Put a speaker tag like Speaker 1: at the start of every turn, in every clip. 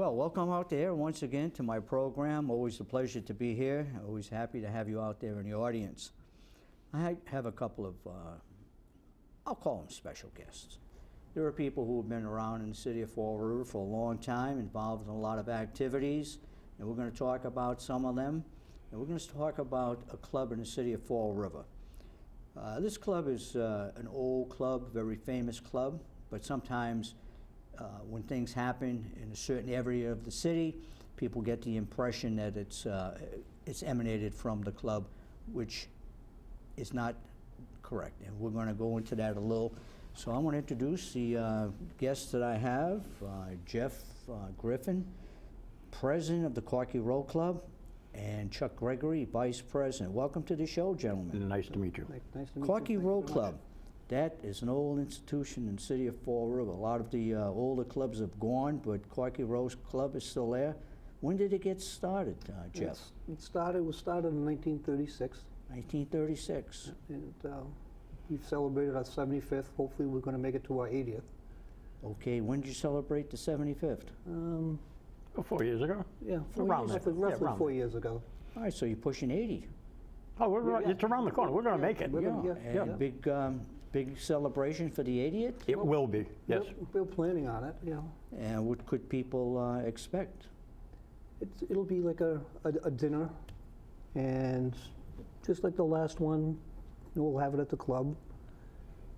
Speaker 1: Well, welcome out there once again to my program. Always a pleasure to be here. Always happy to have you out there in the audience. I have a couple of, I'll call them special guests. There are people who have been around in the city of Fall River for a long time, involved in a lot of activities, and we're going to talk about some of them. And we're going to talk about a club in the city of Fall River. This club is an old club, very famous club, but sometimes when things happen in a certain area of the city, people get the impression that it's emanated from the club, which is not correct. And we're going to go into that a little. So I want to introduce the guests that I have. Jeff Griffin, President of the Corky Row Club, and Chuck Gregory, Vice-President. Welcome to the show, gentlemen.
Speaker 2: Nice to meet you.
Speaker 3: Nice to meet
Speaker 1: Corky
Speaker 3: you.
Speaker 1: Row Club. That is an old institution in the city of Fall River. A lot of the older clubs have gone, but Corky Row Club is still there. When did it get started, Jeff?
Speaker 3: It was started in 1936.
Speaker 1: 1936.
Speaker 3: And we've celebrated our 75th. Hopefully we're going to make it to our 80th.
Speaker 1: Okay, when did you celebrate the 75th?
Speaker 2: 4 years ago?
Speaker 3: Yeah, roughly 4 years ago.
Speaker 1: All right, so you're pushing 80.
Speaker 2: Oh, it's around the corner. We're going to make it.
Speaker 1: And big celebration for the 80th?
Speaker 2: It will be, yes.
Speaker 3: We're planning on it, yeah.
Speaker 1: And what could people expect?
Speaker 3: It'll be like a dinner, and just like the last one, we'll have it at the club,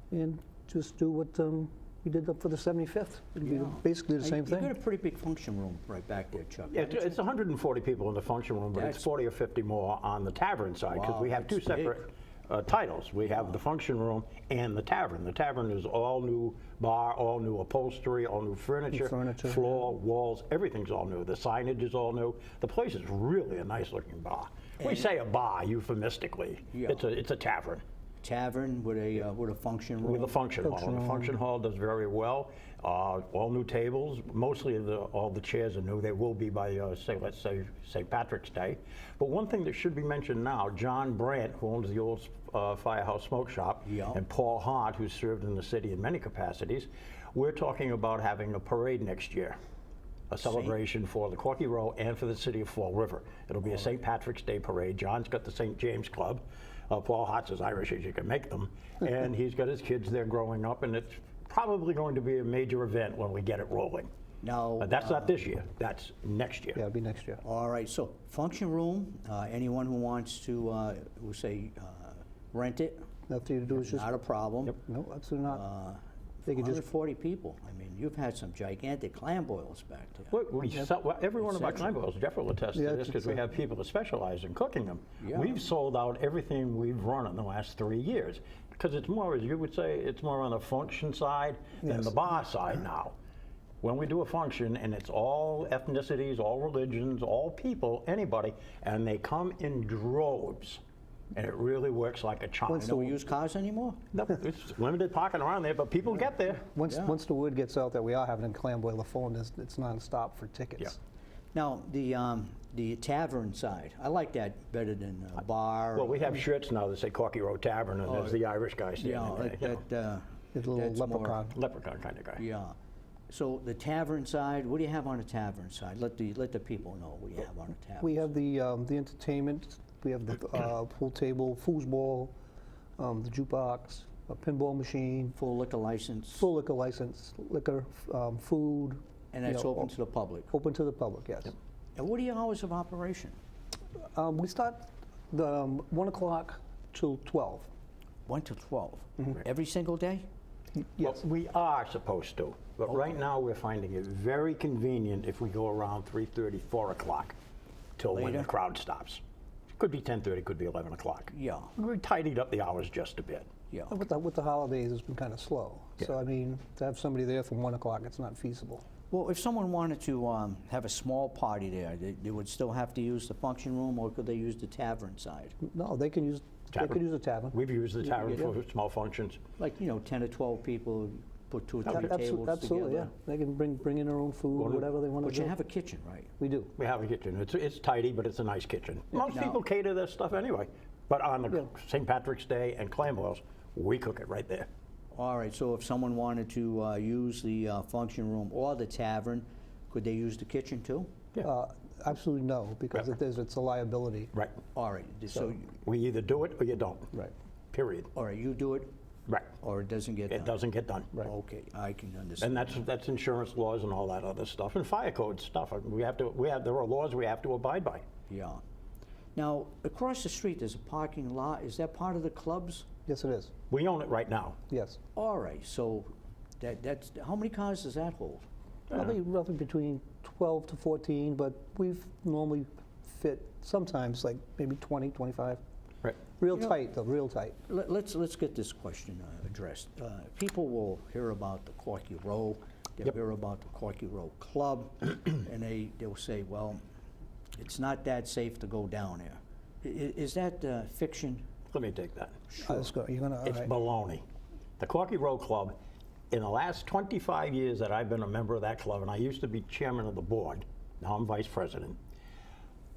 Speaker 3: and just do what we did up for the 75th. It'll be basically the same thing.
Speaker 1: You got a pretty big function room right back there, Chuck.
Speaker 2: Yeah, it's 140 people in the function room, but it's 40 or 50 more on the tavern side, because we have two separate titles. We have the function room and the tavern. The tavern is all new bar, all new upholstery, all new furniture, floor, walls, everything's all new. The signage is all new. The place is really a nice looking bar. We say a bar euphemistically. Yeah. It's a tavern.
Speaker 1: Tavern with a function room?
Speaker 2: With a function hall. And the function hall does very well. All new tables. Mostly all the chairs are new. They will be by, let's say St. Patrick's Day. But one thing that should be mentioned now, John Brandt, who owns the old Firehouse Smoke Shop, and Paul Hart, who's served in the city in many capacities, we're talking about having a parade next year. A celebration for the Corky Row and for the city of Fall River. It'll be a St. Patrick's Day parade. John's got the St. James Club. Paul Hart's as Irish as you can make them. And he's got his kids there growing up, and it's probably going to be a major event when we get it rolling.
Speaker 1: No,
Speaker 2: but that's not this year. That's next year.
Speaker 3: Yeah, it'll be next year.
Speaker 1: All right, so function room, anyone who wants to, we'll say, rent it,
Speaker 3: Nothing to do is just...
Speaker 1: not a problem.
Speaker 3: Yep. No, absolutely not. They could
Speaker 1: 140 people. I mean, you've had some gigantic clam boils back there.
Speaker 2: Every one of our clam boils, Jeff will attest to this, because we have people that specialize in cooking them. Yeah. We've sold out everything we've run in the last 3 years, because it's more, as you would say, it's more on the function side than the bar side now. When we do a function, and it's all ethnicities, all religions, all people, anybody, and they come in droves. And it really works like a charm.
Speaker 1: Don't we use cars anymore?
Speaker 2: No, it's limited parking around there, but people get there.
Speaker 3: Once the word gets out that we are having a clam boil, the phone it's non-stop for tickets.
Speaker 2: Yeah.
Speaker 1: Now, the tavern side, I like that better than a bar.
Speaker 2: Well, we have shirts now that say Corky Row Tavern, and there's the Irish guy standing there.
Speaker 3: It's a little leprechaun.
Speaker 2: Leprechaun kind of guy.
Speaker 1: Yeah. So the tavern side, what do you have on the tavern side? Let the people know what you have on the tavern.
Speaker 3: We have the entertainment. We have the pool table, foosball, the jukebox, a pinball machine.
Speaker 1: Full liquor license.
Speaker 3: Full liquor license, liquor, food.
Speaker 1: And that's open to the public?
Speaker 3: Open to the public, yes. Yep.
Speaker 1: And what are your hours of operation?
Speaker 3: We start 1 o'clock till 12.
Speaker 1: 1 to 12? Every single day?
Speaker 3: Yes.
Speaker 2: Well, we are supposed to, but right now we're finding it very convenient if we go around 3:30, 4 o'clock till when the crowd stops. Could be 10:30, could be 11 o'clock.
Speaker 1: Yeah.
Speaker 2: We tidied up the hours just a bit.
Speaker 1: Yeah.
Speaker 3: With the holidays, it's been kind of slow. Yeah. So, I mean, to have somebody there from 1 o'clock, it's not feasible.
Speaker 1: Well, if someone wanted to have a small party there, they would still have to use the function room, or could they use the tavern side?
Speaker 3: No, they can use the tavern.
Speaker 2: We've used the tavern for small functions.
Speaker 1: Like, 10 or 12 people, put 2 or 3 tables
Speaker 3: absolutely,
Speaker 1: together.
Speaker 3: Yeah. They can bring in their own food, whatever they want to do.
Speaker 1: But you have a kitchen, right?
Speaker 3: We do.
Speaker 2: We have a kitchen. It's tidy, but it's a nice kitchen. Most people cater their stuff anyway. But on the St. Patrick's Day and clam boils, we cook it right there.
Speaker 1: All right, so if someone wanted to use the function room or the tavern, Could they use the kitchen too?
Speaker 2: Yeah.
Speaker 3: Absolutely no, because
Speaker 2: Right.
Speaker 3: it's a liability.
Speaker 2: Right.
Speaker 1: All right, so,
Speaker 2: We either do it or you don't.
Speaker 3: Right.
Speaker 2: Period.
Speaker 1: all right, you do it,
Speaker 2: Right.
Speaker 1: or it doesn't get done?
Speaker 2: It doesn't get done.
Speaker 3: Right.
Speaker 1: Okay, I can understand.
Speaker 2: And that's insurance laws and all that other stuff, and fire code stuff. There are laws we have to abide by.
Speaker 1: Yeah. Now, across the street, there's a parking lot. Is that part of the club's?
Speaker 3: Yes, it is.
Speaker 2: We own it right now.
Speaker 3: Yes.
Speaker 1: All right, so that's, how many cars does that hold?
Speaker 3: Probably roughly between 12 to 14, but we've normally fit sometimes like maybe 20, 25.
Speaker 2: Right.
Speaker 3: Real
Speaker 1: You know-
Speaker 3: tight, though, real tight.
Speaker 1: Let's get this question addressed. People will hear about the Corky Row, they'll
Speaker 2: Yep.
Speaker 1: hear about the Corky Row Club, and they'll say, well, it's not that safe to go down there. Is that fiction?
Speaker 2: Let me take that.
Speaker 3: Let's go. You're gonna. All
Speaker 2: It's
Speaker 3: right.
Speaker 2: baloney. The Corky Row Club, in the last 25 years that I've been a member of that club, and I used to be chairman of the board, now I'm vice president,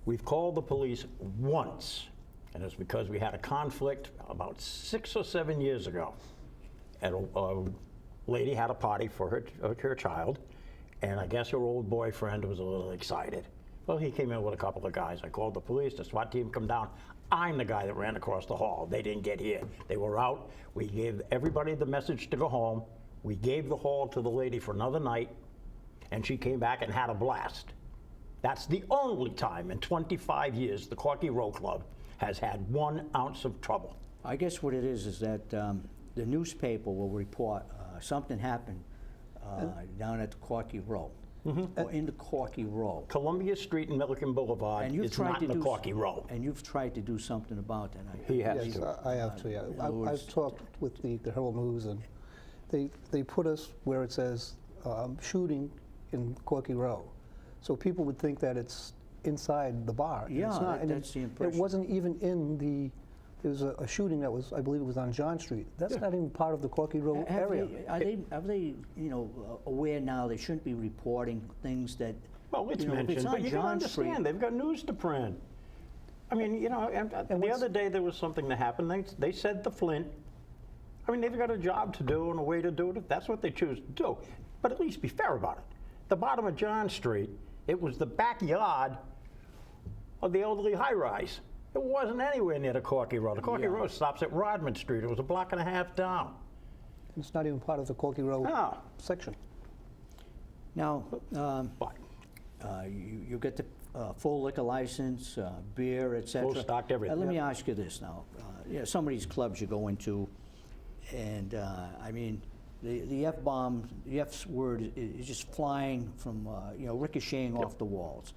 Speaker 2: we've called the police once, and it's because we had a conflict about 6 or 7 years ago. And a lady had a party for her child, and I guess her old boyfriend was a little excited. Well, he came in with a couple of guys. I called the police, the SWAT team come down. I'm the guy that ran across the hall. They didn't get here. They were out. We gave everybody the message to go home. We gave the hall to the lady for another night, and she came back and had a blast. That's the only time in 25 years the Corky Row Club has had 1 ounce of trouble.
Speaker 1: I guess what it is that the newspaper will report something happened down at the Corky Row, or in the Corky Row.
Speaker 2: Columbia Street and Milliken Boulevard
Speaker 1: And you've
Speaker 2: is
Speaker 1: tried
Speaker 2: not
Speaker 1: to
Speaker 2: the
Speaker 1: do
Speaker 2: Corky Row.
Speaker 1: And you've tried to do something about that.
Speaker 2: He has
Speaker 3: Yes,
Speaker 2: to.
Speaker 3: I have to, yeah.
Speaker 1: in other words-
Speaker 3: I've talked with the Herald News, and they put us where it says shooting in Corky Row. So people would think that it's inside the bar. and
Speaker 1: Yeah,
Speaker 3: it's not. And
Speaker 1: that's the
Speaker 3: It
Speaker 1: impression.
Speaker 3: wasn't even in the, there was a shooting that was, I believe it was on John Street. That's not even part of the Corky Row area.
Speaker 1: Are they, aware now they shouldn't be reporting things that?
Speaker 2: Well, it's
Speaker 1: if it's
Speaker 2: mentioned,
Speaker 1: on
Speaker 2: but you can
Speaker 1: John Street-
Speaker 2: understand, they've got news to print. I mean, and the
Speaker 3: what's-
Speaker 2: other day there was something that happened, they said the Flint. I mean, they've got a job to do and a way to do it, if that's what they choose to do. But at least be fair about it. The bottom of John Street, it was the backyard of the elderly high-rise. It wasn't anywhere near the Corky Row. The Corky
Speaker 1: Yeah.
Speaker 2: Row stops at Rodman Street. It was a block and a half down.
Speaker 3: It's not even part of the Corky Row
Speaker 2: No.
Speaker 3: section.
Speaker 1: Now,
Speaker 2: But
Speaker 1: you get the full liquor license, beer, et cetera.
Speaker 2: Full stocked everything.
Speaker 1: Let me ask you this now. Some of these clubs you go into, and I mean, the F-bomb, the F word is just flying from, ricocheting off the walls.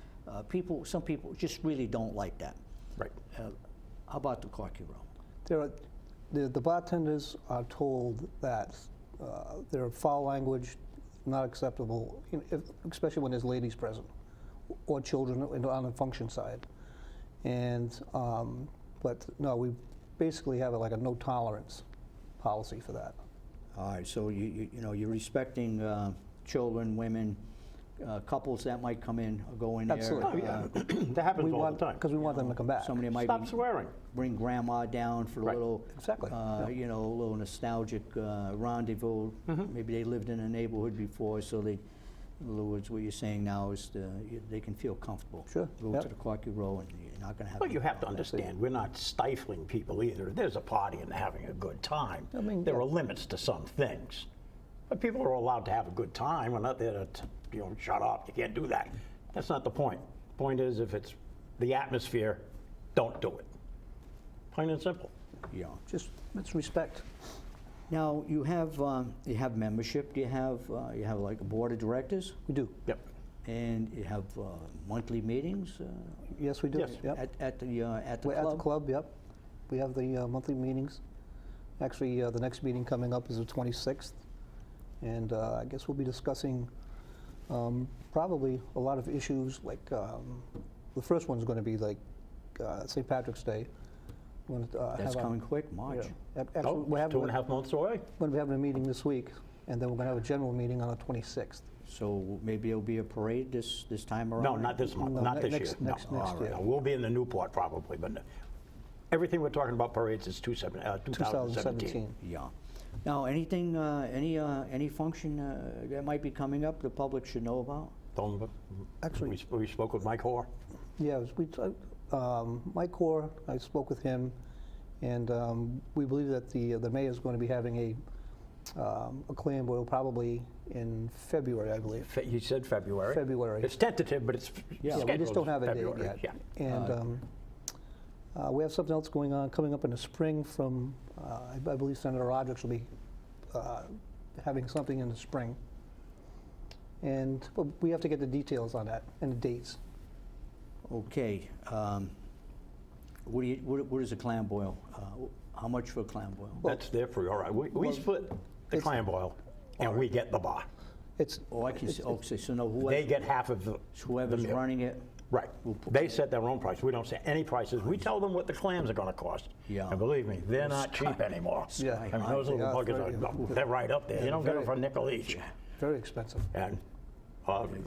Speaker 1: Some people just really don't like that.
Speaker 2: right.
Speaker 1: How about the Corky Row?
Speaker 3: There are, the bartenders are told that their foul language not acceptable, especially when there's ladies present or children on the function side. And but no, we basically have like a no tolerance policy for that.
Speaker 1: All right, so you're respecting children, women, couples that might come in or go in there.
Speaker 3: Absolutely.
Speaker 2: Oh, yeah. That happens all the time.
Speaker 3: Because we want them to come back.
Speaker 1: Somebody might
Speaker 2: Stop swearing.
Speaker 1: bring grandma down for a
Speaker 2: Right.
Speaker 1: little,
Speaker 3: Exactly.
Speaker 1: a little nostalgic rendezvous. Maybe they lived in a neighborhood before, so they, in other words, what you're saying now is they can feel comfortable.
Speaker 3: Sure,
Speaker 1: Go
Speaker 3: yep.
Speaker 1: to the Corky Row and you're not going to have.
Speaker 2: Well, you
Speaker 1: any
Speaker 2: have to
Speaker 1: problems.
Speaker 2: understand, we're not stifling people either. There's a party and they're having a good time.
Speaker 3: I mean,
Speaker 2: There
Speaker 3: yeah.
Speaker 2: are limits to some things. But people are allowed to have a good time. We're not there to, shut up, you can't do that. That's not the point. Point is, if it's the atmosphere, don't do it. Plain and simple.
Speaker 1: Yeah.
Speaker 3: Just, it's respect.
Speaker 1: Now, you have membership. Do you have like a board of directors?
Speaker 3: We do.
Speaker 2: Yep.
Speaker 1: And you have monthly meetings
Speaker 3: Yes, we do.
Speaker 2: Yes.
Speaker 3: Yep.
Speaker 1: at the
Speaker 3: We're
Speaker 1: club?
Speaker 3: at the club, yep. We have the monthly meetings. Actually, the next meeting coming up is the 26th. And I guess we'll be discussing probably a lot of issues, like the first one's going to be like St. Patrick's Day. We're gonna,
Speaker 1: That's
Speaker 3: have
Speaker 1: coming quick, March.
Speaker 3: Actually,
Speaker 2: Oh,
Speaker 3: we're
Speaker 2: it's 2.5 months away.
Speaker 3: going to be having a meeting this week, and then we're going to have a general meeting on the 26th.
Speaker 1: So maybe it'll be a parade this time around?
Speaker 2: No, not this month,
Speaker 3: No,
Speaker 2: not this
Speaker 3: next-
Speaker 2: year.
Speaker 3: next-
Speaker 2: No.
Speaker 3: next
Speaker 2: All right.
Speaker 3: year.
Speaker 2: No, we'll be in the Newport probably, but everything we're talking about parades is 2017.
Speaker 3: 2017.
Speaker 1: Yeah. Now, anything, any function that might be coming up the public should know about?
Speaker 2: told them,
Speaker 3: Actually-
Speaker 2: we spoke with Mike Hoare.
Speaker 3: Yeah, Mike Hoare, I spoke with him, and we believe that the mayor's going to be having a clam boil probably in February, I believe.
Speaker 2: He said February.
Speaker 3: February.
Speaker 2: It's tentative, but it's
Speaker 3: Yeah, we
Speaker 2: scheduled
Speaker 3: just don't have a date
Speaker 2: February.
Speaker 3: yet.
Speaker 2: Yeah.
Speaker 3: And we have something else going on, coming up in the spring from, I believe Senator Rodrick will be having something in the spring. And but we have to get the details on that and the dates.
Speaker 1: Okay. What is a clam boil? How much for a clam boil?
Speaker 2: That's there for you, all right. We
Speaker 3: well,
Speaker 2: split the
Speaker 3: it's-
Speaker 2: clam boil, and we get the bar.
Speaker 3: It's,
Speaker 1: Oh, I can see, okay, so no,
Speaker 2: They get half of the
Speaker 1: whoever's
Speaker 2: meal.
Speaker 1: running it,
Speaker 2: Right.
Speaker 1: We'll put-
Speaker 2: They set their own price. We don't set any prices. We tell them what the clams are going to cost.
Speaker 1: Yeah.
Speaker 2: And believe me, they're not cheap anymore.
Speaker 3: Yeah.
Speaker 2: I mean, those little
Speaker 3: Yeah,
Speaker 2: buggers
Speaker 3: very-
Speaker 2: are, they're right up there.
Speaker 3: Yeah,
Speaker 2: You don't get
Speaker 3: very-
Speaker 2: them for a nickel each.
Speaker 3: very expensive.
Speaker 2: And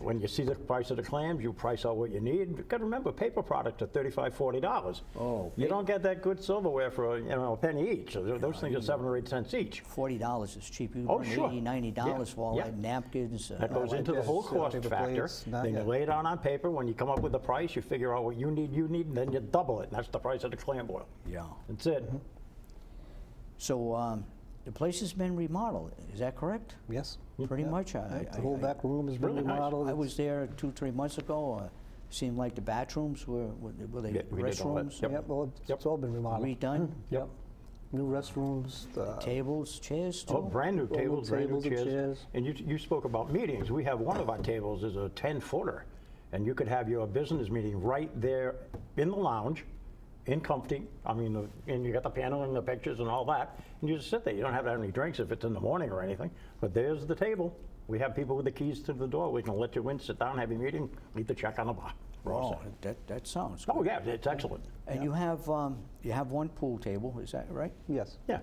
Speaker 2: when you see the price of the clams, you price out what you need. You've got to remember, paper products are $35, $40.
Speaker 1: Oh,
Speaker 2: You don't get that good silverware for a penny each. So those things are 7 or 8 cents each.
Speaker 1: $40 is cheap. You
Speaker 2: Oh,
Speaker 1: run
Speaker 2: sure.
Speaker 1: $80, $90
Speaker 2: Yeah,
Speaker 1: for all
Speaker 2: yeah.
Speaker 1: that, napkins.
Speaker 2: That goes
Speaker 3: like
Speaker 2: into the
Speaker 3: this,
Speaker 2: whole cost
Speaker 3: paper
Speaker 2: factor.
Speaker 3: plates, not
Speaker 2: Then you
Speaker 3: yet.
Speaker 2: lay it out on paper. When you come up with the price, you figure out what you need, and then you double it. And that's the price of the clam boil.
Speaker 1: Yeah.
Speaker 2: That's it.
Speaker 1: So the place has been remodeled, is that correct?
Speaker 3: Yes.
Speaker 1: Pretty
Speaker 3: Yeah.
Speaker 1: much.
Speaker 3: The whole back room has been
Speaker 2: Really nice.
Speaker 3: remodeled.
Speaker 1: I was there 2-3 months ago. Seemed like the bathrooms were they
Speaker 2: Yeah, we did all that.
Speaker 1: restrooms?
Speaker 2: Yep.
Speaker 3: Yep, well, it's all been remodeled.
Speaker 1: Redone?
Speaker 2: Yep.
Speaker 3: New restrooms.
Speaker 1: Tables, chairs too?
Speaker 2: Oh, brand new
Speaker 3: new
Speaker 2: tables, brand new
Speaker 3: tables and
Speaker 2: chairs.
Speaker 3: chairs.
Speaker 2: And you spoke about meetings. We have one of our tables is a 10-footer, and you could have your business meeting right there in the lounge, in comfy. I mean, and you got the piano and the pictures and all that, and you just sit there. You don't have to have any drinks if it's in the morning or anything. But there's the table. We have people with the keys to the door. We can let you in, sit down, have your meeting, leave the check on the bar. We're all
Speaker 1: Oh,
Speaker 2: set.
Speaker 1: that sounds good.
Speaker 2: Oh yeah, it's excellent.
Speaker 1: And you have one pool table, is that right?
Speaker 3: Yes.
Speaker 2: Yeah,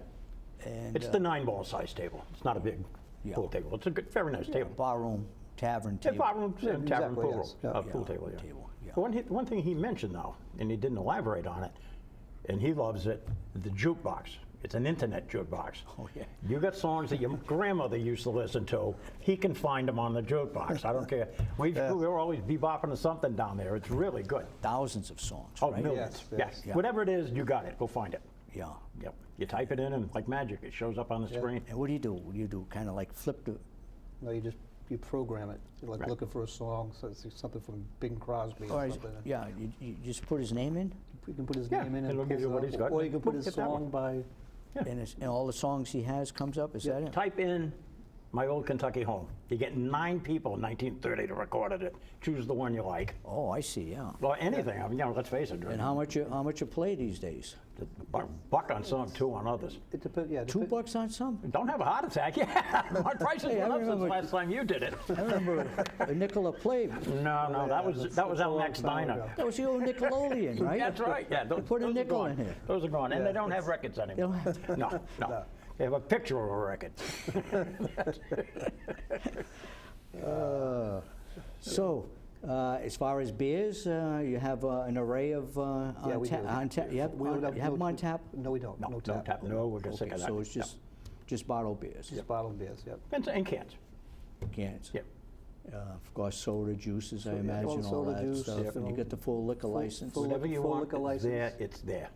Speaker 1: And
Speaker 2: it's the 9-ball size table. It's not a big
Speaker 1: Yeah.
Speaker 2: pool table. It's a good, very nice table.
Speaker 1: bar room, tavern
Speaker 2: Yeah,
Speaker 1: table.
Speaker 2: bar room,
Speaker 3: Yeah,
Speaker 2: tavern,
Speaker 3: exactly,
Speaker 2: pool
Speaker 3: yes.
Speaker 2: room,
Speaker 3: Yeah.
Speaker 2: pool table, yeah.
Speaker 1: Table, yeah.
Speaker 2: One thing he mentioned though, and he didn't elaborate on it, and he loves it, the jukebox. It's an internet jukebox.
Speaker 1: Oh, yeah.
Speaker 2: You got songs that your grandmother used to listen to, he can find them on the jukebox. I don't care. We're always bebopping to something down there. It's really good.
Speaker 1: Thousands of songs,
Speaker 2: Oh,
Speaker 1: right?
Speaker 2: millions.
Speaker 3: Yes,
Speaker 2: Yes.
Speaker 1: Yeah.
Speaker 2: Whatever it is, you got it. Go find it.
Speaker 1: Yeah.
Speaker 2: Yep. You type it in and like magic, it shows up on the screen.
Speaker 1: And what do? What do you do? Kind of like flip the...
Speaker 3: No, you program it. You're like
Speaker 2: Right.
Speaker 3: looking for a song, so it's something from Bing Crosby
Speaker 1: Or
Speaker 3: or
Speaker 1: is-
Speaker 3: something.
Speaker 1: yeah, you just put his name in,
Speaker 3: You can put his
Speaker 2: Yeah,
Speaker 3: name in
Speaker 2: and
Speaker 3: and
Speaker 2: it'll give
Speaker 3: pulls
Speaker 2: you
Speaker 3: it
Speaker 2: what
Speaker 3: up,
Speaker 2: he's got.
Speaker 3: or you can put
Speaker 2: Boom,
Speaker 3: his
Speaker 2: hit that one.
Speaker 3: song by.
Speaker 1: and all the songs he has comes up. Is that it?
Speaker 2: Type in My Old Kentucky Home. You get 9 people in 1930 to recorded it. Choose the one you like.
Speaker 1: Oh, I see. Yeah.
Speaker 2: Well, anything. I mean, let's face it.
Speaker 1: And how much you play these days?
Speaker 2: Buck on some, 2 on others.
Speaker 3: It depends. Yeah.
Speaker 1: $2 on some.
Speaker 2: Don't have a heart attack. Yeah, my prices
Speaker 1: Hey, I
Speaker 2: went up since
Speaker 1: remember-
Speaker 2: last time you did it.
Speaker 1: I remember a nickel a play.
Speaker 2: No, that was
Speaker 3: a
Speaker 2: Al
Speaker 3: long
Speaker 2: Max
Speaker 3: time
Speaker 2: Diner.
Speaker 3: ago.
Speaker 1: That was the old Nickelodeon, right?
Speaker 2: That's right. Yeah,
Speaker 1: They put a
Speaker 2: those are
Speaker 1: nickel
Speaker 2: gone.
Speaker 1: in here.
Speaker 2: Those are gone, and
Speaker 3: Yeah,
Speaker 2: they don't have records anymore.
Speaker 1: don't
Speaker 2: No.
Speaker 3: No.
Speaker 2: They have a picture of a record.
Speaker 1: So, as far as beers, you have an array of
Speaker 3: Yeah, we do.
Speaker 1: on tap. You have
Speaker 3: We would
Speaker 1: you have them
Speaker 3: no-
Speaker 1: on tap.
Speaker 3: No, we don't.
Speaker 2: No,
Speaker 3: No tap.
Speaker 2: No, we're gonna
Speaker 1: Okay,
Speaker 2: sick of that.
Speaker 1: so it's just bottled beers,
Speaker 3: Just bottled beers. Yep.
Speaker 2: And cans.
Speaker 1: cans.
Speaker 2: Yep.
Speaker 1: Of course, soda, juices, I
Speaker 3: yeah,
Speaker 1: imagine,
Speaker 3: well,
Speaker 1: all
Speaker 3: soda
Speaker 1: that
Speaker 3: juice,
Speaker 1: stuff. And you
Speaker 3: you
Speaker 1: get the full liquor license.
Speaker 3: full-
Speaker 2: Whatever you
Speaker 3: full
Speaker 2: want,
Speaker 3: liquor
Speaker 2: it's there,
Speaker 3: license.
Speaker 2: it's there.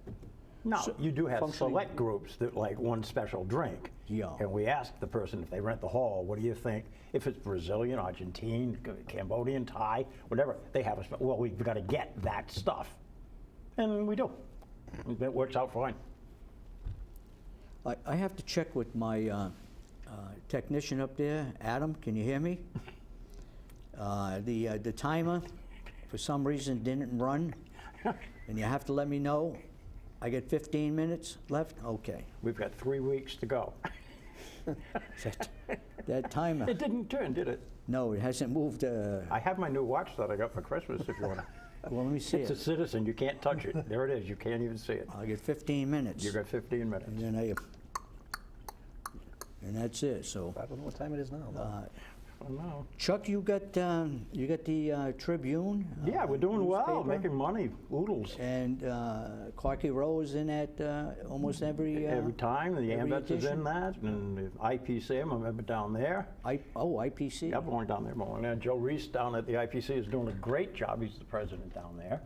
Speaker 2: Now, you do have
Speaker 3: functioning-
Speaker 2: select groups that like one special drink.
Speaker 1: Yeah.
Speaker 2: And we ask the person if they rent the hall, what do you think? If it's Brazilian, Argentine, Cambodian, Thai, whatever, they have a, well, we've got to get that stuff. And we do. It works out fine.
Speaker 1: I have to check with my technician up there. Adam, can you hear me? The timer, for some reason, didn't run, and you have to let me know. I get 15 minutes left? Okay.
Speaker 2: We've got 3 weeks to go.
Speaker 1: That timer,
Speaker 2: It didn't turn, did it?
Speaker 1: no, it hasn't moved.
Speaker 2: I have my new watch that I got for Christmas if you want to.
Speaker 1: Well, let me see
Speaker 2: It's a
Speaker 1: it.
Speaker 2: Citizen, you can't touch it. There it is, you can't even see it.
Speaker 1: I get 15 minutes.
Speaker 2: You got 15 minutes.
Speaker 1: And then and that's it, so.
Speaker 3: I don't know what time it is now.
Speaker 2: I know.
Speaker 1: Chuck, you got the Tribune?
Speaker 2: Yeah, we're doing well,
Speaker 1: newspaper?
Speaker 2: making money, oodles.
Speaker 1: And Corky Row is in that almost every
Speaker 2: Time, the
Speaker 1: every
Speaker 2: AMVETS is in
Speaker 1: edition?
Speaker 2: that, and the IPC, I'm a member down there.
Speaker 1: IPC?
Speaker 2: Yeah, I'm going down there more. And Joe Reese down at the IPC is doing a great job. He's the president down there.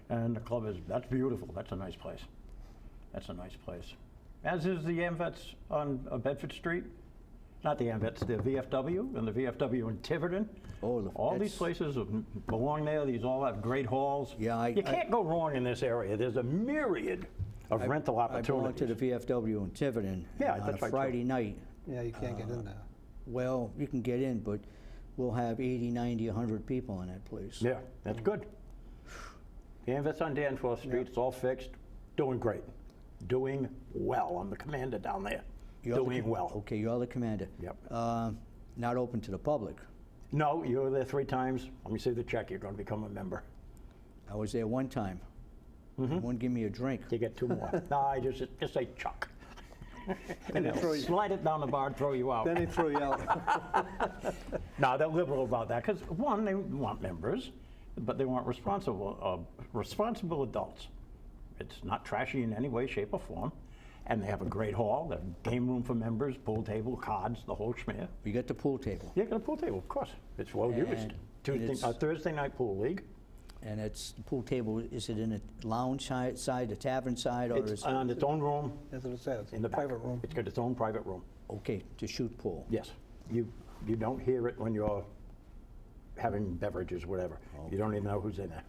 Speaker 2: And the club that's beautiful. That's a nice place. That's a nice place. As is the AMVETS on Bedford Street. Not the AMVETS, the VFW, and the VFW in Tiverton.
Speaker 1: Oh,
Speaker 2: All these places belong there. These all have great halls.
Speaker 1: Yeah,
Speaker 2: you can't go wrong in this area. There's a myriad of rental
Speaker 1: I belong
Speaker 2: opportunities.
Speaker 1: to the VFW in Tiverton.
Speaker 2: Yeah,
Speaker 1: on
Speaker 2: that's
Speaker 1: a
Speaker 2: right,
Speaker 1: Friday night.
Speaker 3: Yeah, you can't get in there.
Speaker 1: Well, you can get in, but we'll have 80, 90, 100 people in that place.
Speaker 2: Yeah, that's good. The AMVETS on Danforth Street, it's all fixed. Doing great. Doing well. I'm the commander down there.
Speaker 1: You're the
Speaker 2: Doing well.
Speaker 1: Okay, you're the commander.
Speaker 2: Yep.
Speaker 1: Not open to the public.
Speaker 2: No, you were there 3 times. Let me see the check. You're going to become a member.
Speaker 1: I was there one time. You wouldn't give me a drink.
Speaker 2: You get 2 more. No, I just say Chuck. And
Speaker 3: they
Speaker 2: they'll
Speaker 3: throw you-
Speaker 2: slide it down the bar and throw you out.
Speaker 3: Then they throw you out.
Speaker 2: No, they're liberal about that because, one, they want members, but they want responsible adults. It's not trashy in any way, shape, or form. And they have a great hall, they have game room for members, pool table, cards, the whole schmear.
Speaker 1: We got the pool table,
Speaker 2: Yeah, got a pool table, of course. It's well used.
Speaker 1: And it's-
Speaker 2: Thursday night pool league.
Speaker 1: and it's the pool table. Is it in the lounge side, the tavern side, or
Speaker 2: It's
Speaker 1: is
Speaker 2: on its own room
Speaker 3: That's what it says,
Speaker 2: in the back.
Speaker 3: private room.
Speaker 2: It's got its own private room.
Speaker 1: okay to shoot pool?
Speaker 2: Yes. You don't hear it when you're having beverages, whatever. You don't even know who's in there.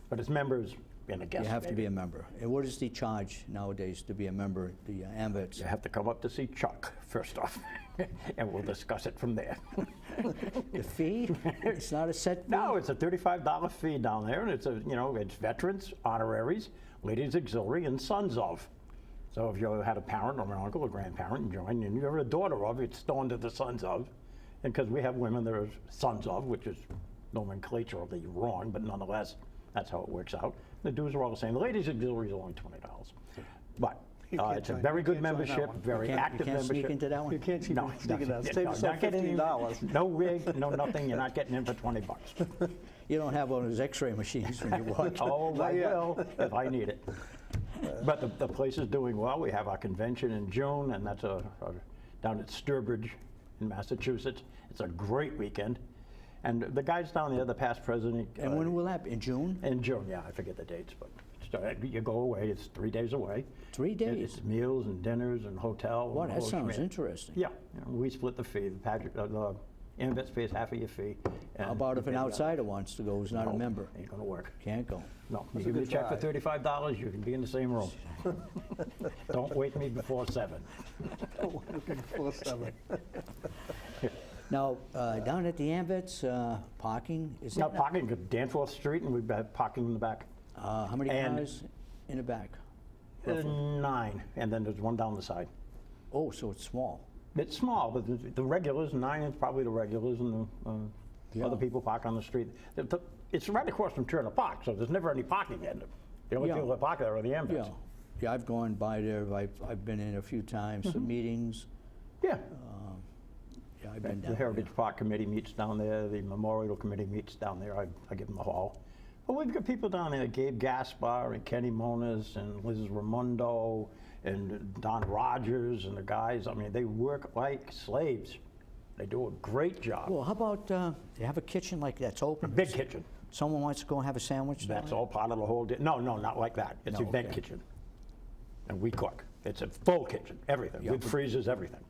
Speaker 2: But it's members and a guest.
Speaker 1: You have to
Speaker 2: maybe.
Speaker 1: be a member. And what is the charge nowadays to be a member? The AMVETS.
Speaker 2: You have to come up to see Chuck first off, and we'll discuss it from there.
Speaker 1: The fee? It's not a set fee.
Speaker 2: No, it's a $35 fee down there, and it's it's veterans, honoraries, ladies auxiliary, and sons of. So if you had a parent or an uncle or grandparent and joined, and you're a daughter of, it's still under the sons of. And because we have women that are sons of, which is nomenclaturally wrong, but nonetheless, that's how it works out. The dues are all the same. The ladies auxiliary is only $20. But
Speaker 3: You can't
Speaker 2: it's a
Speaker 3: join-
Speaker 2: very
Speaker 3: you
Speaker 2: good
Speaker 3: can't join that
Speaker 2: membership,
Speaker 3: one.
Speaker 2: very
Speaker 1: You can't
Speaker 2: active
Speaker 1: sneak
Speaker 2: membership.
Speaker 1: into that one?
Speaker 3: You can't
Speaker 2: No,
Speaker 3: sneak it out.
Speaker 2: no,
Speaker 3: Save
Speaker 2: no,
Speaker 3: yourself
Speaker 2: not getting
Speaker 3: $15.
Speaker 2: No rig, no nothing. You're not getting in for $20.
Speaker 1: You don't have one of those X-ray machines when you watch.
Speaker 2: Oh, I
Speaker 3: yet.
Speaker 2: will if I need it. But the place is doing well. We have our convention in June, and that's down at Sturbridge in Massachusetts. It's a great weekend. And the guys down there, the past president.
Speaker 1: And when will that be? In June?
Speaker 2: In June, yeah, I forget the dates, but you go away. It's 3 days away.
Speaker 1: 3 days?
Speaker 2: It's meals and dinners and hotel.
Speaker 1: Wow,
Speaker 2: and the
Speaker 1: that
Speaker 2: whole
Speaker 1: sounds
Speaker 2: schmear.
Speaker 1: interesting.
Speaker 2: Yeah, we split the fee. The AMVETS pays half of your fee.
Speaker 1: How about if an outsider wants to go who's not a
Speaker 2: No,
Speaker 1: member?
Speaker 2: Ain't gonna work.
Speaker 1: Can't go.
Speaker 2: No, you
Speaker 3: a
Speaker 2: give me a
Speaker 3: good
Speaker 2: check for
Speaker 3: try.
Speaker 2: $35, you can be in the same room. Don't wake me before 7.
Speaker 3: 4-7.
Speaker 1: Now, down at the AMVETS, parking, is
Speaker 2: Now
Speaker 1: it?
Speaker 2: parking, Danforth Street, and we've got parking in the back.
Speaker 1: How many
Speaker 2: and-
Speaker 1: cars in the back?
Speaker 2: 9, and then there's one down the side.
Speaker 1: Oh, so it's small.
Speaker 2: It's small, but the regulars, 9 is probably the regulars, and the
Speaker 1: Yeah.
Speaker 2: other people park on the street. It's right across from Turner Park, so there's never any parking in it. The only
Speaker 1: Yeah.
Speaker 2: people that park there are the
Speaker 1: Yeah.
Speaker 2: AMVETS.
Speaker 1: Yeah, I've gone by there. I've been in a few times for meetings.
Speaker 2: Yeah.
Speaker 1: Yeah, I've been down
Speaker 2: The
Speaker 1: there.
Speaker 2: Heritage Park Committee meets down there, the Memorial Committee meets down there, I give them a haul. But we've got people down there, Gabe Gaspar and Kenny Moniz and Liz Raimondo and Don Rogers and the guys. I mean, they work like slaves. They do a great job.
Speaker 1: Well, how about, you have a kitchen like that's open?
Speaker 2: Big kitchen.
Speaker 1: Someone wants to go and have a sandwich down
Speaker 2: That's
Speaker 1: there?
Speaker 2: all part of the whole deal. No, not like that. It's
Speaker 1: No,
Speaker 2: event
Speaker 1: okay.
Speaker 2: kitchen. And we cook. It's a full kitchen, everything,
Speaker 1: Yeah,
Speaker 2: with
Speaker 1: but-
Speaker 2: freezers, everything.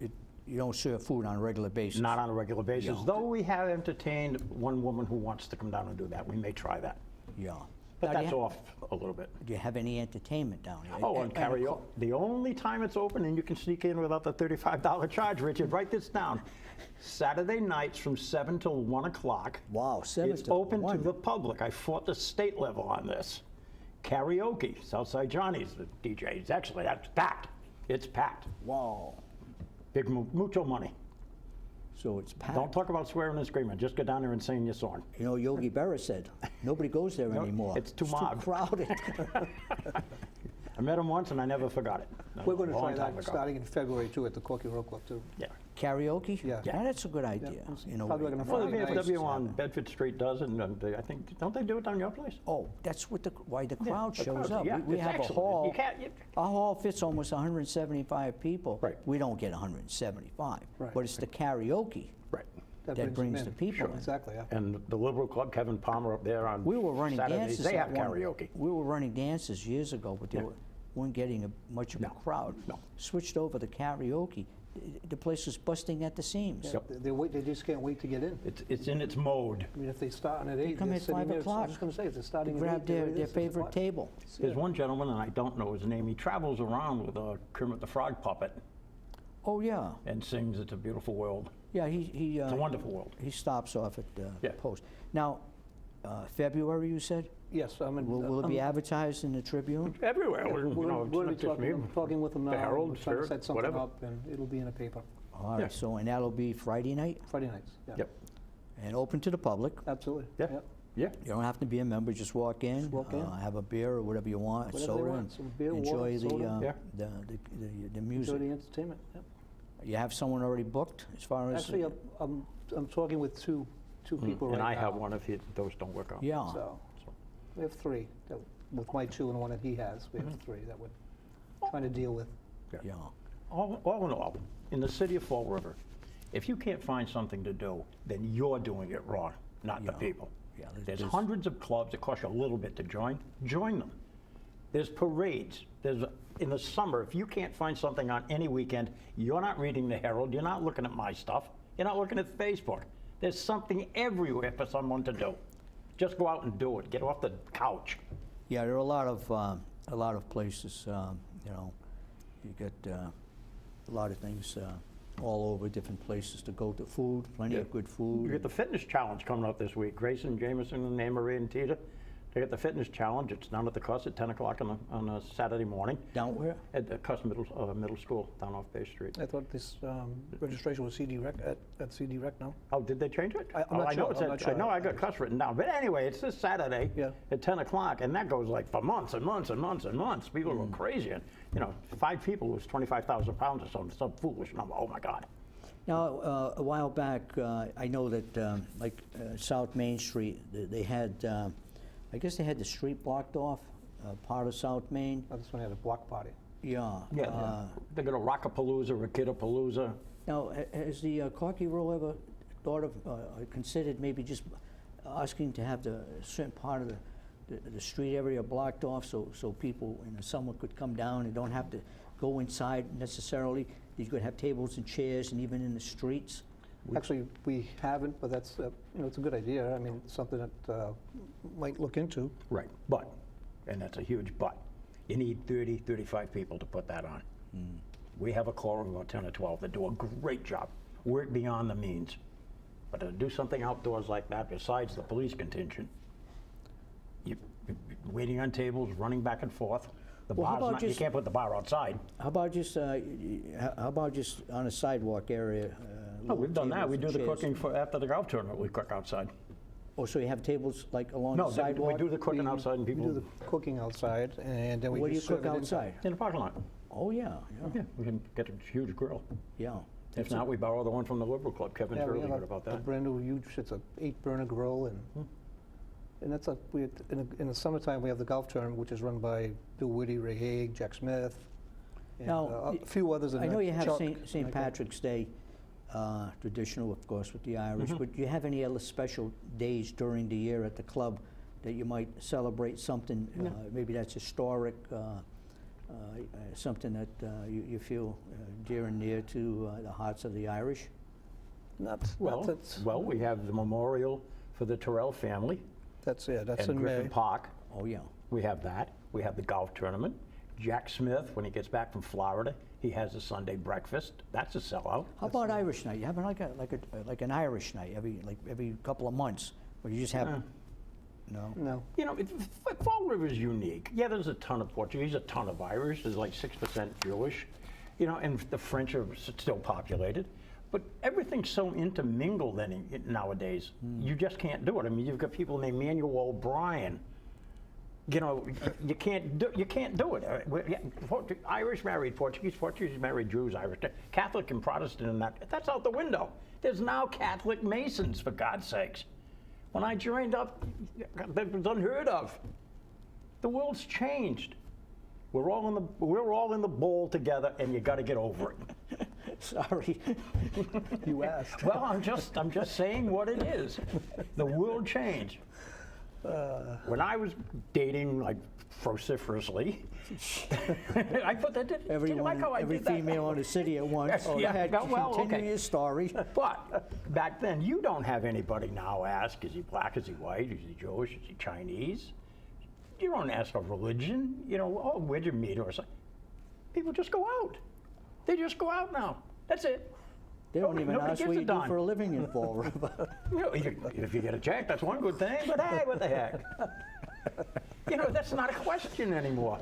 Speaker 1: You don't serve food on a regular basis?
Speaker 2: Not on a regular basis,
Speaker 1: Yeah.
Speaker 2: though we have entertained one woman who wants to come down and do that. We may try that.
Speaker 1: Yeah.
Speaker 2: But
Speaker 1: Now, do
Speaker 2: that's
Speaker 1: you
Speaker 2: off a little bit.
Speaker 1: Do you have any entertainment down there?
Speaker 2: Oh, and karaoke. The only time it's open, and you can sneak in without the $35 charge, Richard, write this down. Saturday nights from 7 till 1 o'clock.
Speaker 1: Wow, 7
Speaker 2: It's
Speaker 1: to
Speaker 2: open
Speaker 1: 1.
Speaker 2: to the public. I fought the state level on this. Karaoke, Southside Johnny's the DJ. It's actually, that's packed. It's packed.
Speaker 1: Wow.
Speaker 2: Big mucho money.
Speaker 1: So it's packed.
Speaker 2: Don't talk about swearing and screaming. Just get down there and sing your song.
Speaker 1: You know, Yogi Berra said, nobody goes there anymore.
Speaker 2: it's too mobbed.
Speaker 1: crowded.
Speaker 2: I met him once and I never forgot it.
Speaker 3: We're going to
Speaker 2: A long
Speaker 3: try
Speaker 2: time
Speaker 3: that
Speaker 2: ago.
Speaker 3: starting in February too at the Corky Row Club too.
Speaker 2: Yeah,
Speaker 1: Karaoke?
Speaker 3: Yeah.
Speaker 1: That's a good idea.
Speaker 3: it's
Speaker 1: In a
Speaker 3: probably
Speaker 1: way.
Speaker 3: like on a
Speaker 2: Well, the
Speaker 3: Friday night.
Speaker 2: VFW on Bedford Street does, and I think, don't they do it down your place?
Speaker 1: Oh, that's what why the crowd
Speaker 2: the
Speaker 1: shows
Speaker 2: crowd,
Speaker 1: up.
Speaker 2: yeah,
Speaker 1: We
Speaker 2: it's
Speaker 1: have a
Speaker 2: excellent.
Speaker 1: hall.
Speaker 2: You can't-
Speaker 1: Our hall fits almost 175 people.
Speaker 2: Right.
Speaker 1: We don't get 175.
Speaker 3: Right.
Speaker 1: But it's the karaoke
Speaker 2: Right.
Speaker 1: that brings
Speaker 3: them
Speaker 1: the
Speaker 3: in.
Speaker 1: people in.
Speaker 3: Exactly, yeah.
Speaker 2: And the Liberal Club, Kevin Palmer up there on
Speaker 1: We were running
Speaker 2: Saturdays,
Speaker 1: dances.
Speaker 2: they
Speaker 1: at
Speaker 2: have
Speaker 1: one-
Speaker 2: karaoke.
Speaker 1: We were running dances years ago, but they weren't getting much of a crowd.
Speaker 2: no.
Speaker 1: Switched over to karaoke. The place was busting at the seams.
Speaker 3: Yeah, they just can't wait to get in.
Speaker 2: It's in its mode.
Speaker 3: I mean, if they start at 8,
Speaker 1: come
Speaker 3: they're
Speaker 1: at
Speaker 3: sitting
Speaker 1: 5
Speaker 3: there. I
Speaker 1: o'clock.
Speaker 3: was just going to say, if they're starting at 8,
Speaker 1: Grab
Speaker 3: they're
Speaker 1: their favorite table.
Speaker 2: There's one gentleman, and I don't know his name, he travels around with a Kermit the Frog puppet
Speaker 1: Oh, yeah.
Speaker 2: and sings It's a Beautiful World.
Speaker 1: Yeah, he
Speaker 2: It's a wonderful world.
Speaker 1: he stops off at
Speaker 2: Yeah.
Speaker 1: Post. Now, February, you said?
Speaker 3: Yes, I'm in.
Speaker 1: Will it be advertised in the Tribune?
Speaker 2: Everywhere,
Speaker 3: We're
Speaker 2: you know,
Speaker 3: going to
Speaker 2: it's
Speaker 3: be
Speaker 2: not just me.
Speaker 3: talking with them now.
Speaker 2: The Herald,
Speaker 3: We're trying to
Speaker 2: Spirit,
Speaker 3: set something
Speaker 2: whatever.
Speaker 3: up, and it'll be in a paper.
Speaker 1: All right,
Speaker 2: Yeah.
Speaker 1: so, and that'll be Friday night
Speaker 3: Friday nights, yeah.
Speaker 2: Yep.
Speaker 1: and open to the public.
Speaker 3: Absolutely.
Speaker 2: Yeah.
Speaker 3: Yep.
Speaker 2: Yeah.
Speaker 1: You don't have to be a member, just walk in.
Speaker 3: Walk in.
Speaker 1: Have a beer or whatever you want,
Speaker 3: Whatever they
Speaker 1: soda,
Speaker 3: want,
Speaker 1: and
Speaker 3: some beer, water,
Speaker 1: enjoy
Speaker 3: soda.
Speaker 2: Yeah.
Speaker 1: the
Speaker 3: Enjoy
Speaker 1: music.
Speaker 3: the entertainment, yep.
Speaker 1: You have someone already booked as far as?
Speaker 3: Actually, I'm talking with two people right
Speaker 2: And
Speaker 3: now.
Speaker 2: I have one if those don't work out.
Speaker 1: Yeah.
Speaker 3: So, we have 3, with my 2 and the one that he has, we have 3 that we're trying to deal with.
Speaker 1: Yeah.
Speaker 2: All in all, in the city of Fall River, if you can't find something to do, then you're doing it wrong, not the
Speaker 1: Yeah.
Speaker 2: people.
Speaker 1: Yeah,
Speaker 2: There's hundreds of clubs that cost you a little bit to join. Join them. There's parades. In the summer, if you can't find something on any weekend, you're not reading the Herald, you're not looking at my stuff, you're not looking at Facebook. There's something everywhere for someone to do. Just go out and do it. Get off the couch.
Speaker 1: Yeah, there are a lot of places. You know, you get a lot of things all over, different places to go to. Food, plenty of good food.
Speaker 2: You get the fitness challenge coming up this week. Grayson, Jameson, and Anne Marie and Tita. They got the fitness challenge. It's down at the Cuss at 10 o'clock on a Saturday morning.
Speaker 1: Down where?
Speaker 2: At the Cuss Middle School down off Bay Street.
Speaker 3: I thought this registration was CD Rec, at CD Rec now.
Speaker 2: Oh, did they change it?
Speaker 3: I'm not
Speaker 2: I know
Speaker 3: sure.
Speaker 2: it's
Speaker 3: I'm not sure.
Speaker 2: I know I got Cuss written down. But anyway, it's this Saturday
Speaker 3: Yeah.
Speaker 2: at 10 o'clock, and that goes like for months and months and months and months. People go crazy. And, 5 people was 25,000 pounds or something, some foolish number. Oh, my God.
Speaker 1: Now, a while back, I know that South Main Street, they had, I guess they had the street blocked off, part of South Main.
Speaker 3: Oh, this one had a block party.
Speaker 1: Yeah.
Speaker 2: Yeah, they got a Rockapalooza or a Kidapalooza.
Speaker 1: Now, has the Corky Row ever thought of, considered maybe just asking to have the certain part of the street area blocked off so people in the summer could come down and don't have to go inside necessarily? You could have tables and chairs and even in the streets?
Speaker 3: Actually, we haven't, but that's, it's a good idea. I mean, it's something that might look into.
Speaker 2: Right, but, and that's a huge but, you need 30, 35 people to put that on. We have a quorum of about 10 or 12 that do a great job, work beyond the means. But to do something outdoors like that, besides the police contingent, you're waiting on tables, running back and forth. The
Speaker 1: Well, how
Speaker 2: bar's
Speaker 1: about
Speaker 2: not, you
Speaker 1: just-
Speaker 2: can't put the bar outside.
Speaker 1: How about just on a sidewalk area?
Speaker 2: Oh, we've done that.
Speaker 1: tables
Speaker 2: We
Speaker 1: and
Speaker 2: do the
Speaker 1: chairs?
Speaker 2: cooking after the golf tournament, we cook outside.
Speaker 1: Oh, so you have tables like along
Speaker 2: No,
Speaker 1: the sidewalk?
Speaker 2: we do the cooking outside and
Speaker 3: We do
Speaker 2: people,
Speaker 3: the cooking outside, and then we
Speaker 1: Where do you
Speaker 3: just serve
Speaker 1: cook
Speaker 3: it inside.
Speaker 1: outside?
Speaker 2: in the parking lot.
Speaker 1: Oh, yeah,
Speaker 2: Yeah, we can get a huge grill.
Speaker 1: yeah.
Speaker 2: If not, we borrow the one from the Liberal Club. Kevin's
Speaker 3: Yeah, we
Speaker 2: really
Speaker 3: have
Speaker 2: good about
Speaker 3: a
Speaker 2: that.
Speaker 3: brand new huge, it's a 8-burner grill, and that's in the summertime, we have the golf tournament, which is run by Bill Whitty, Ray Haig, Jack Smith, and
Speaker 1: Now,
Speaker 3: a few others in
Speaker 1: I know
Speaker 3: there,
Speaker 1: you have
Speaker 3: Chuck,
Speaker 1: St.
Speaker 3: like that.
Speaker 1: Patrick's Day, traditional, of course, with the Irish,
Speaker 2: Mm-hmm.
Speaker 1: but do you have any other special days during the year at the club that you might celebrate something, maybe that's historic, something that you feel dear and near to the hearts of the Irish?
Speaker 2: Well, we have the memorial for the Terrell family
Speaker 3: That's
Speaker 2: at
Speaker 3: in
Speaker 2: Griffin
Speaker 3: May.
Speaker 2: Park.
Speaker 1: Oh, yeah.
Speaker 2: We have that. We have the golf tournament. Jack Smith, when he gets back from Florida, he has a Sunday breakfast. That's a sellout.
Speaker 1: How about Irish night? You have like an Irish night every couple of months, or you just have, no?
Speaker 3: No,
Speaker 2: Fall River's unique. Yeah, there's a ton of Portuguese, a ton of Irish. There's like 6% Jewish, and the French are still populated. But everything's so intermingled nowadays. You just can't do it. I mean, you've got people named Manuel O'Brien. You know, you can't do it. Irish married Portuguese, Portuguese married Jews, Irish, Catholic and Protestant, and that's out the window. There's now Catholic Masons, for God's sakes. When I joined up, that was unheard of. The world's changed. We're all in the bowl together, and you got to get over it.
Speaker 1: Sorry.
Speaker 3: You asked.
Speaker 2: Well, I'm just saying what it is. The world changed. When I was dating, like, vociferously, I put that.
Speaker 1: Everyone, every female in the city at once.
Speaker 2: Yeah,
Speaker 1: Go ahead,
Speaker 2: well,
Speaker 1: continue
Speaker 2: okay.
Speaker 1: your story.
Speaker 2: But back then, you don't have anybody now ask, is he black, is he white, is he Jewish, is he Chinese? You don't ask a religion, you know, oh, where'd you meet or something. People just go out. They just go out now. That's it.
Speaker 1: They don't even
Speaker 2: Nobody
Speaker 1: ask
Speaker 2: gives
Speaker 1: what
Speaker 2: a
Speaker 1: you do
Speaker 2: dime.
Speaker 1: for a living in Fall River.
Speaker 2: You know, if you get a check, that's one good thing, but hey, what the heck? You know, that's not a question anymore.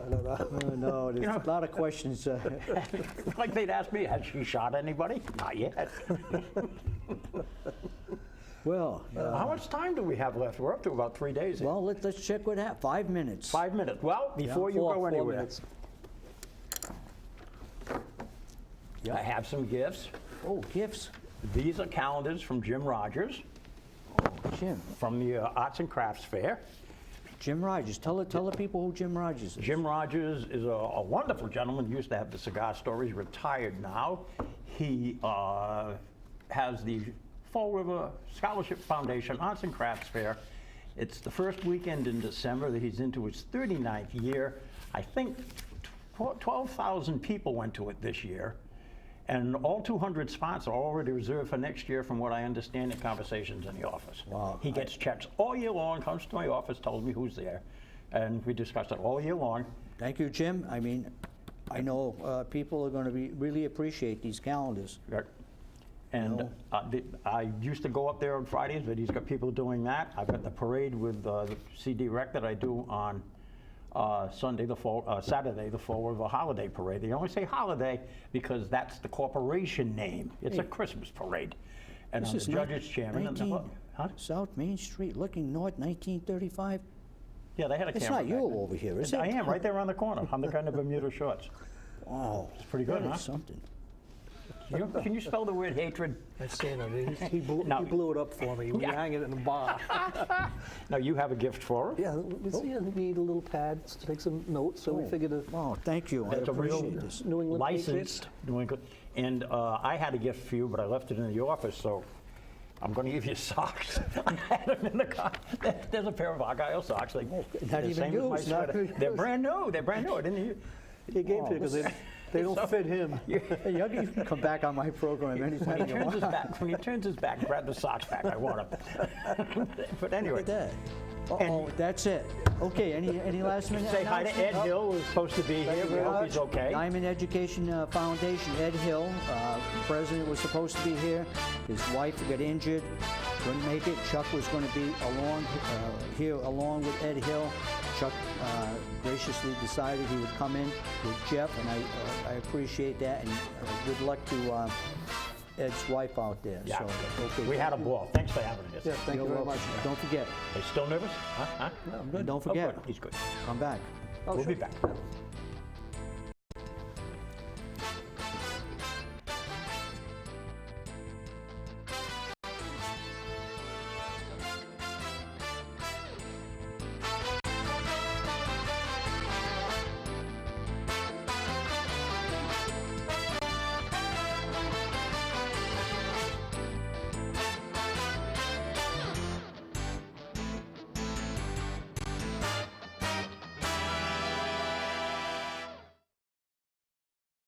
Speaker 1: No, there's a lot of questions.
Speaker 2: Like they'd ask me, has she shot anybody? Not yet.
Speaker 1: Well,
Speaker 2: How much time do we have left? We're up to about 3 days. Here.
Speaker 1: well, let's check what happened. 5 minutes.
Speaker 2: 5 minutes. Well, before you
Speaker 3: Four
Speaker 2: go anywhere,
Speaker 3: minutes.
Speaker 2: I have some gifts.
Speaker 1: Oh, gifts.
Speaker 2: These are calendars from Jim Rogers
Speaker 1: Jim.
Speaker 2: from the Arts and Crafts Fair.
Speaker 1: Jim Rogers. Tell the people who Jim Rogers is.
Speaker 2: Jim Rogers is a wonderful gentleman. Used to have the cigar store. He's retired now. He has the Fall River Scholarship Foundation Arts and Crafts Fair. It's the first weekend in December that he's into his 39th year. I think 12,000 people went to it this year. And all 200 spots are already reserved for next year, from what I understand in conversations in the office.
Speaker 1: Wow.
Speaker 2: He gets checks all year long, comes to my office, tells me who's there, and we discuss it all year long.
Speaker 1: Thank you, Jim. I mean, I know people are going to really appreciate these calendars.
Speaker 2: Right. And I used to go up there on Fridays, but he's got people doing that. I've got the parade with the CD Rec that I do on Saturday, the Fall River Holiday Parade. They only say holiday because that's the corporation name. It's a Christmas parade. And I'm the judge's chairman. Huh?
Speaker 1: South Main Street, looking north, 1935.
Speaker 2: Yeah, they had a
Speaker 1: It's
Speaker 2: camera.
Speaker 1: not you over here, is it?
Speaker 2: I am, right there on the corner. I'm the guy in the Bermuda shorts.
Speaker 1: Wow.
Speaker 2: It's pretty good,
Speaker 1: That
Speaker 2: huh?
Speaker 1: is something.
Speaker 2: Can you spell the word hatred?
Speaker 3: That's Santa. He
Speaker 2: No.
Speaker 3: blew it up for me. We
Speaker 2: Yeah.
Speaker 3: hang it in the bar.
Speaker 2: Now, you have a gift for her.
Speaker 3: Yeah, we need a little pad to take some notes, so we figured to
Speaker 1: Wow, thank you. I
Speaker 2: That's a real
Speaker 1: appreciate this.
Speaker 3: New England
Speaker 2: licensed New England. And I had a gift for you, but I left it in the office, so I'm going to give you socks. I had them in the car. There's a pair of Argyle socks. Like,
Speaker 1: not
Speaker 2: the
Speaker 1: even
Speaker 2: same as my
Speaker 1: used, not
Speaker 2: sweater.
Speaker 1: even
Speaker 2: They're
Speaker 1: used.
Speaker 2: brand new. They're brand new. I didn't.
Speaker 3: He gave to you because they don't fit him.
Speaker 1: Hey, you can come back on my program
Speaker 2: When
Speaker 1: anytime
Speaker 2: he
Speaker 1: you
Speaker 2: turns
Speaker 1: want.
Speaker 2: his back, grab the socks back. I want them. But anyway,
Speaker 1: Look at that. Uh-oh, that's it. Okay, any last minute
Speaker 2: say hi to Ed
Speaker 1: announcements?
Speaker 2: Hill, who's supposed to be here.
Speaker 1: Thank you
Speaker 2: We
Speaker 1: very
Speaker 2: hope
Speaker 1: much.
Speaker 2: he's okay.
Speaker 1: Diamond Education Foundation, Ed Hill, president, was supposed to be here. His wife got injured, couldn't make it. Chuck was going to be here along with Ed Hill. Chuck graciously decided he would come in with Jeff, and I appreciate that. And good luck to Ed's wife out there.
Speaker 2: Yeah.
Speaker 1: So, okay.
Speaker 2: We had a ball. Thanks for having us.
Speaker 3: Yeah, thank
Speaker 1: You're
Speaker 3: you very
Speaker 1: welcome.
Speaker 3: much.
Speaker 1: Don't forget,
Speaker 2: Are you still nervous? Huh?
Speaker 1: and don't
Speaker 2: Oh,
Speaker 1: forget,
Speaker 2: good. He's good.
Speaker 1: come back.
Speaker 3: Oh,
Speaker 2: We'll
Speaker 3: sure.
Speaker 2: be back.